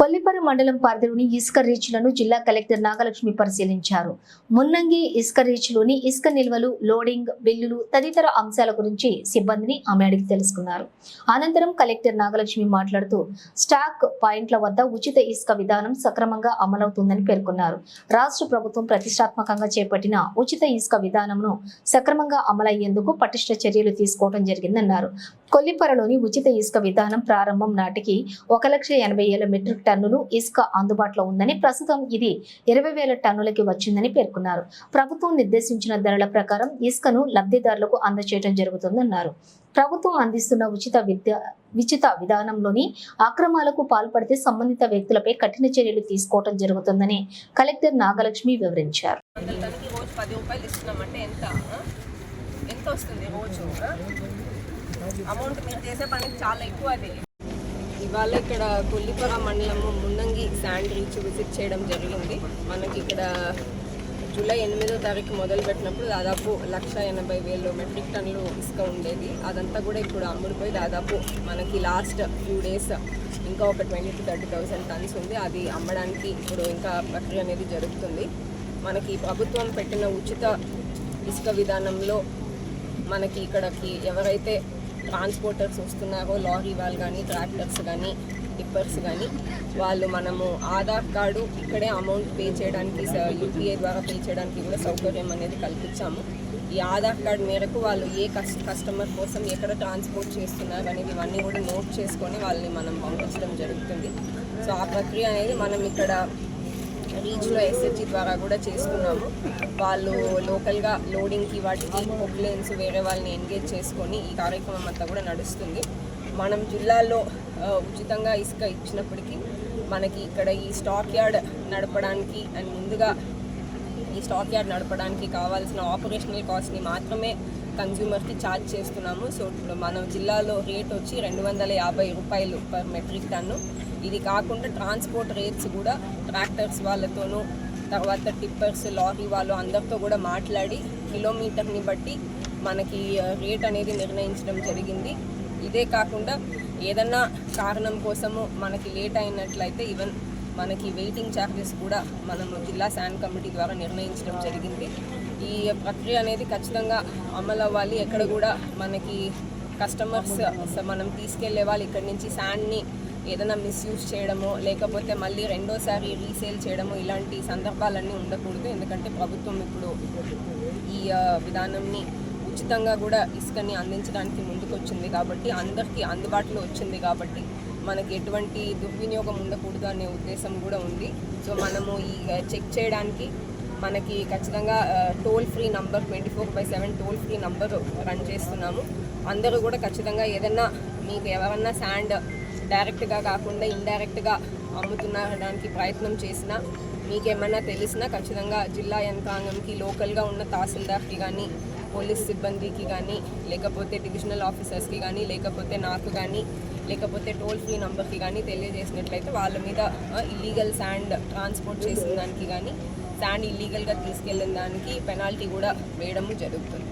కొల్లిపర మండలం పరిధిలోని ఇసుక రీచ్లను జిల్లా కలెక్టర్ నాగలక్ష్మి పరిశీలించారు. మున్నంగి ఇసుక రీచ్లోని ఇసుక నిల్వలు, లోడింగ్, బిల్లులు తదితర అంశాల గురించి సిబ్బందిని ఆమె అడిగి తెలుసుకున్నారు. అనంతరం కలెక్టర్ నాగలక్ష్మి మాట్లాడుతూ స్టాక్ పాయింట్ల వద్ద ఉచిత ఇసుక విధానం సక్రమంగా అమలవుతుందని పేర్కొన్నారు. రాష్ట్ర ప్రభుత్వం ప్రతిష్టాత్మకంగా చేపట్టిన ఉచిత ఇసుక విధానంను సక్రమంగా అమలయ్యేందుకు పటిష్ట చర్యలు తీసుకోవడం జరిగిందన్నారు. కొల్లిపరలోని ఉచిత ఇసుక విధానం ప్రారంభం నాటికి 1,80,000 మెట్రిక్ టన్నులు ఇసుక అందుబాటులో ఉందని, ప్రస్తుతం ఇది 20,000 టన్నులకి వచ్చిందని పేర్కొన్నారు. ప్రభుత్వం నిర్దేశించిన ధరల ప్రకారం ఇసుకను లబ్ధిదారులకు అందజేయడం జరుగుతుందన్నారు. ప్రభుత్వం అందిస్తున్న ఉచిత విధానంలోని అక్రమాలకు పాల్పడితే సంబంధిత వ్యక్తులపై కఠిన చర్యలు తీసుకోవడం జరుగుతుందని కలెక్టర్ నాగలక్ష్మి వివరించారు. అమౌంట్ మీరు చేసే పనికి చాలా ఎక్కువ. అది ఇవాళ ఇక్కడ కొల్లిపర మండలము మున్నంగి శాండ్ రీచ్ విజిట్ చేయడం జరిగింది. మనకి ఇక్కడ జూలై 8వ తారీఖు మొదలుపెట్టినప్పుడు దాదాపు 1,80,000 మెట్రిక్ టన్నులు ఇసుక ఉండేది. అదంతా కూడా ఇప్పుడు అమ్ముడిపోయి దాదాపు మనకి లాస్ట్ ఫ్యూ డేస్ ఇంకా ఒక 20,000 to 30,000 టన్స్ ఉంది. అది అమ్మడానికి ఇప్పుడు ఇంకా ప్రక్రియ అనేది జరుగుతుంది. మనకి ప్రభుత్వం పెట్టిన ఉచిత ఇసుక విధానంలో మనకి ఇక్కడికి ఎవరైతే ట్రాన్స్పోర్టర్స్ వస్తున్నారో, లారీ వాళ్ళు కానీ, ట్రాక్టర్స్ కానీ, టిప్పర్స్ కానీ, వాళ్ళు మనము ఆధార్ కార్డు ఇక్కడే అమౌంట్ పే చేయడానికి, యూపీఐ ద్వారా పే చేయడానికి కూడా సౌకర్యం అనేది కల్పించాము. ఈ ఆధార్ కార్డు మేరకు వాళ్ళు ఏ కస్టమర్ కోసం ఎక్కడ ట్రాన్స్పోర్ట్ చేస్తున్నారు అనేది ఇవన్నీ కూడా నోట్ చేసుకొని వాళ్ళని మనం పంపించడం జరుగుతుంది. సో ఆ ప్రక్రియ అనేది మనం ఇక్కడ రీచ్లో ఎస్హెచ్జి ద్వారా కూడా చేస్తున్నాము. వాళ్ళు లోకల్గా లోడింగ్కి వాటికి పొక్లేన్స్ వేరే వాళ్ళని ఎంగేజ్ చేసుకొని ఈ కార్యక్రమం అంతా కూడా నడుస్తుంది. మనం జిల్లాలో ఉచితంగా ఇసుక ఇచ్చినప్పటికీ మనకి ఇక్కడ ఈ స్టాక్ యార్డ్ నడపడానికి అండ్ ముందుగా ఈ స్టాక్ యార్డ్ నడపడానికి కావాల్సిన ఆపరేషనల్ కాస్ట్ని మాత్రమే కన్జ్యూమర్కి ఛార్జ్ చేస్తున్నాము. సో ఇప్పుడు మన జిల్లాలో రేట్ వచ్చి 250 రూపాయలు పర్ మెట్రిక్ టన్ను. ఇది కాకుండా ట్రాన్స్పోర్ట్ రేట్స్ కూడా ట్రాక్టర్స్ వాళ్ళతోనూ, తర్వాత టిప్పర్స్, లారీ వాళ్ళు అందరితో కూడా మాట్లాడి కిలోమీటర్ని బట్టి మనకి రేట్ అనేది నిర్ణయించడం జరిగింది. ఇదే కాకుండా ఏదన్నా కారణం కోసము మనకి లేట్ అయినట్లయితే ఈవెన్ మనకి వెయిటింగ్ ఛార్జెస్ కూడా మనము జిల్లా శాండ్ కమిటీ ద్వారా నిర్ణయించడం జరిగింది. ఈ ప్రక్రియ అనేది ఖచ్చితంగా అమలు అవ్వాలి. ఎక్కడ కూడా మనకి కస్టమర్స్ మనం తీసుకెళ్లే వాళ్ళు ఇక్కడి నుంచి శాండ్ని ఏదైనా మిస్యూజ్ చేయడమో, లేకపోతే మళ్ళీ రెండోసారి రీసేల్ చేయడమో, ఇలాంటి సందర్భాలన్నీ ఉండకూడదు. ఎందుకంటే ప్రభుత్వం ఇప్పుడు ఈ విధానంని ఉచితంగా కూడా ఇసుకని అందించడానికి ముందుకొచ్చింది కాబట్టి, అందరికీ అందుబాటులో వచ్చింది కాబట్టి మనకి ఎటువంటి దుర్వినియోగం ఉండకూడదు అనే ఉద్దేశం కూడా ఉంది. సో మనము ఈ చెక్ చేయడానికి మనకి ఖచ్చితంగా toll free number 24/7 toll free number run చేస్తున్నాము. అందరూ కూడా ఖచ్చితంగా ఏదన్నా మీకు ఎవరన్నా శాండ్ డైరెక్ట్గా కాకుండా ఇండైరెక్ట్గా అమ్ముతున్నాడానికి ప్రయత్నం చేసినా, మీకేమన్నా తెలిసినా ఖచ్చితంగా జిల్లా యంత్రాంగంకి, లోకల్గా ఉన్న తహసీల్దార్కి కానీ, పోలీస్ సిబ్బందికి కానీ, లేకపోతే డివిజనల్ ఆఫీసర్స్కి కానీ, లేకపోతే నాకు కానీ, లేకపోతే టోల్ ఫ్రీ నంబర్కి కానీ తెలియజేసినట్లయితే వాళ్ళ మీద ఇల్లీగల్ శాండ్ ట్రాన్స్పోర్ట్ చేసిన దానికి కానీ, శాండ్ ఇల్లీగల్గా తీసుకెళ్ళిన దానికి పెనాల్టీ కూడా వేయడము జరుగుతుంది.